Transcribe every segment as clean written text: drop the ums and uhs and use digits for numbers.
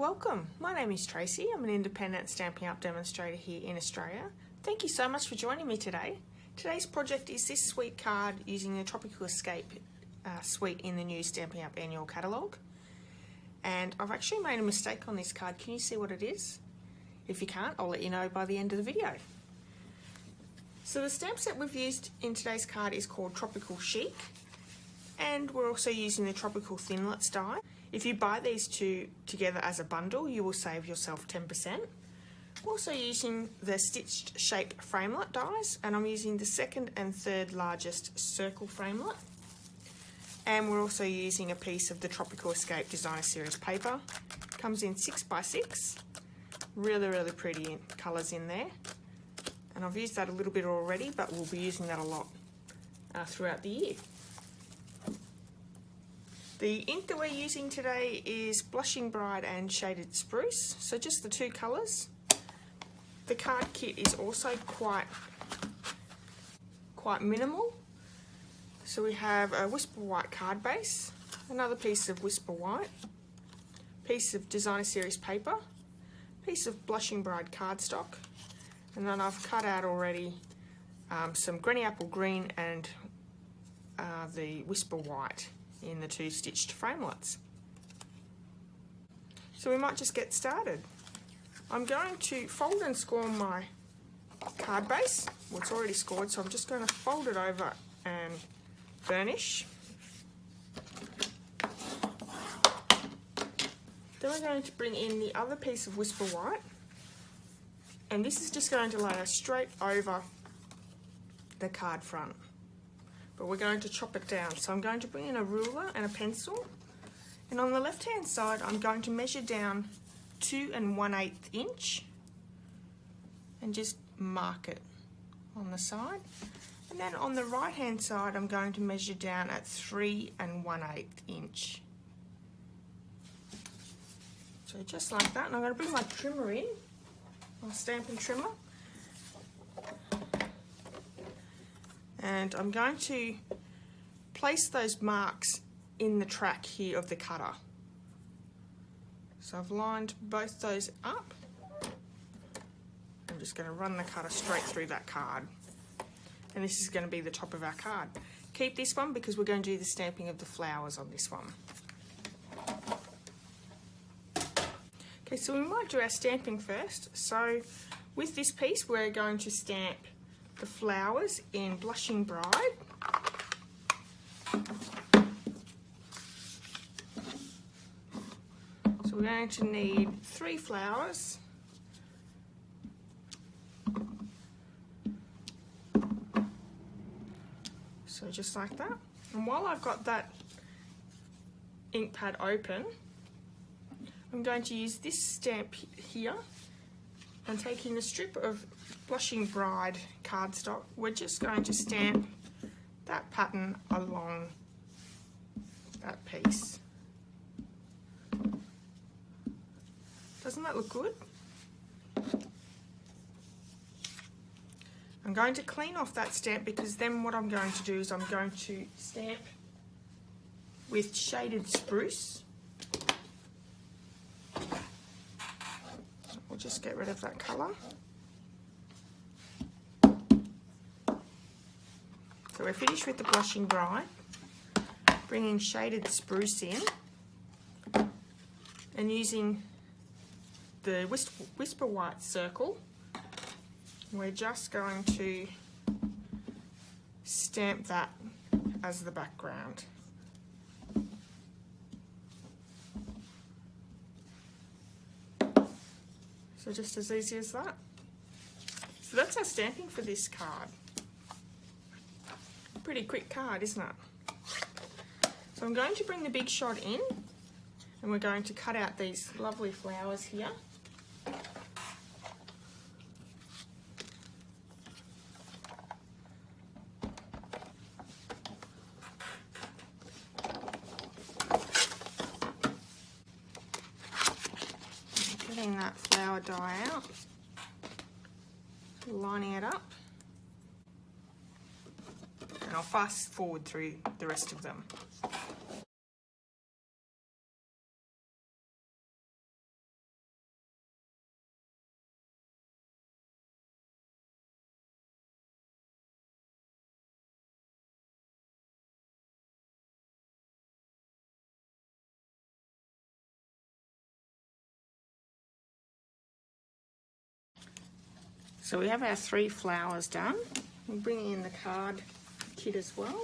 welcome. My name is Tracy. I'm an independent Stampin' Up demonstrator here in Australia. Thank you so much for joining me today. Today's project is this sweet card using the Tropical Escape suite in the new Stampin' Up annual catalogue. And I've actually made a mistake on this card. Can you see what it is? If you can't, I'll let you know by the end of the video. So the stamp set we've used in today's card is called Tropical Chic, and we're also using the Tropical Thinlits die. If you buy these two together as a bundle, you will save yourself 10%. We're also using the stitched shape framelit dies, and I'm using the second and third largest circle framelit. And we're also using a piece of the Tropical Escape Designer Series paper. Comes in 6x6, really pretty colours in there. And I've used that a little bit already, but we'll be using that a lot throughout the year. The ink that we're using today is Blushing Bride and Shaded Spruce, so just the two colours. The card kit is also quite minimal. So we have a Whisper White card base, another piece of Whisper White, piece of Designer Series paper, piece of Blushing Bride cardstock, and then I've cut out already some Granny Apple Green and the Whisper White in the two stitched framelits. So we might just get started. I'm going to fold and score my card base. Well, it's already scored, so I'm just going to fold it over and burnish. Then we're going to bring in the other piece of Whisper White, and this is just going to layer straight over the card front. But we're going to chop it down. So I'm going to bring in a ruler and a pencil, and on the left hand side I'm going to measure down 2 1/8 inch and just mark it on the side. And then on the right hand side I'm going to measure down at 3 1/8 inch. So just like that, and I'm going to bring my trimmer in, my Stampin' trimmer. And I'm going to place those marks in the track here of the cutter. So I've lined both those up. I'm just going to run the cutter straight through that card. And this is going to be the top of our card. Keep this one because we're going to do the stamping of the flowers on this one. Okay, so we might do our stamping first. So with this piece we're going to stamp the flowers in Blushing Bride. So we're going to need 3 flowers. So just like that. And while I've got that ink pad open, I'm going to use this stamp here, and taking a strip of Blushing Bride cardstock, we're just going to stamp that pattern along that piece. Doesn't that look good? I'm going to clean off that stamp because then what I'm going to do is I'm going to stamp with Shaded Spruce. We'll just get rid of that colour. So we're finished with the Blushing Bride. Bringing Shaded Spruce in and using the Whisper White circle, we're just going to stamp that as the background. So just as easy as that. So that's our stamping for this card. Pretty quick card, isn't it? So I'm going to bring the big shot in, and we're going to cut out these lovely flowers here. Getting that flower die out, lining it up. And I'll fast forward through the rest of them. So we have our 3 flowers done. We'll bring in the card kit as well.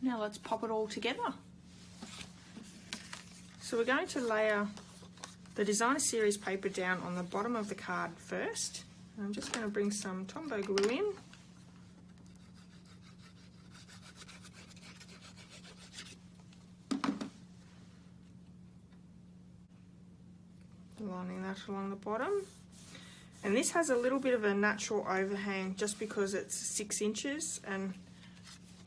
Now let's pop it all together. So we're going to layer the designer series paper down on the bottom of the card first. I'm just going to bring some Tombow glue in. Lining that along the bottom. And this has a little bit of a natural overhang just because it's 6 inches and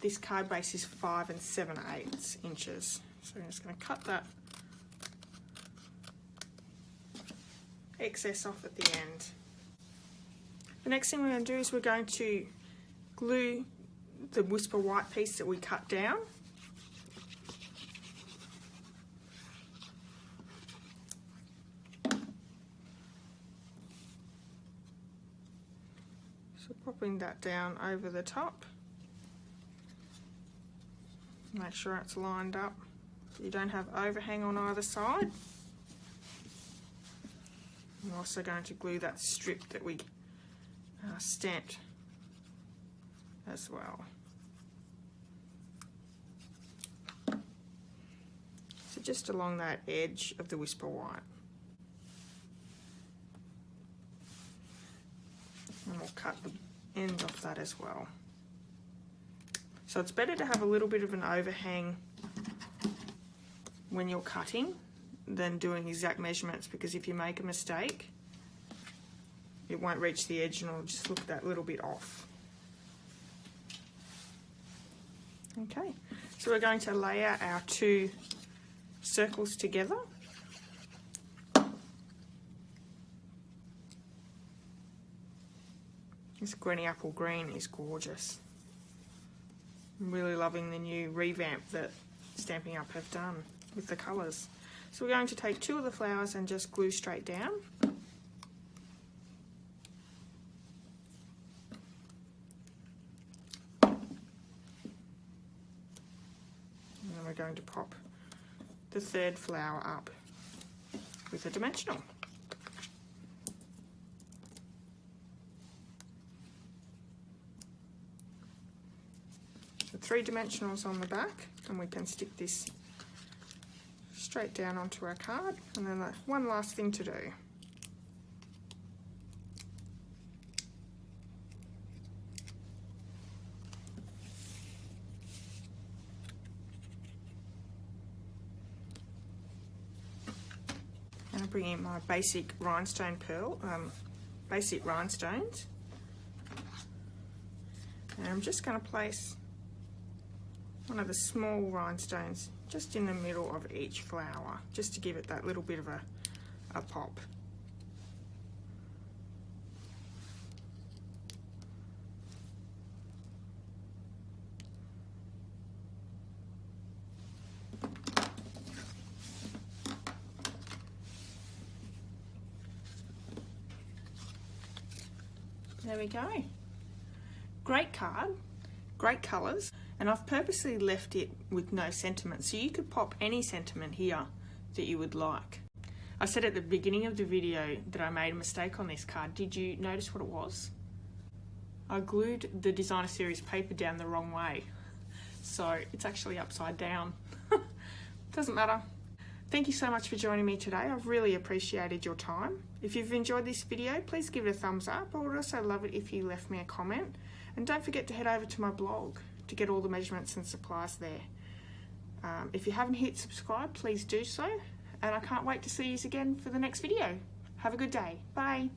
this card base is 5 7/8 inches. So I'm just going to cut that excess off at the end. The next thing we're going to do is we're going to glue the Whisper White piece that we cut down. So popping that down over the top. Make sure it's lined up so you don't have overhang on either side. I'm also going to glue that strip that we stamped as well. So just along that edge of the Whisper White. And we'll cut the end off that as well. So it's better to have a little bit of an overhang when you're cutting than doing exact measurements, because if you make a mistake, it won't reach the edge and it'll just look that little bit off. Okay, so we're going to layer our 2 circles together. This Granny Apple Green is gorgeous. I'm really loving the new revamp that Stampin' Up have done with the colours. So we're going to take 2 of the flowers and just glue straight down. And then we're going to pop the 3rd flower up with a dimensional. So 3 dimensionals on the back, and we can stick this straight down onto our card. And then one last thing to do. And I'll bring in my basic rhinestone basic rhinestones. And I'm just going to place one of the small rhinestones just in the middle of each flower, just to give it that little bit of a pop. There we go. Great card, great colours. And I've purposely left it with no sentiment, so you could pop any sentiment here that you would like. I said at the beginning of the video that I made a mistake on this card. Did you notice what it was? I glued the designer series paper down the wrong way, so it's actually upside down. Doesn't matter. Thank you so much for joining me today. I've really appreciated your time. If you've enjoyed this video, please give it a thumbs up. I would also love it if you left me a comment. And don't forget to head over to my blog to get all the measurements and supplies there. If you haven't hit subscribe, please do so. And I can't wait to see you again for the next video. Have a good day. Bye.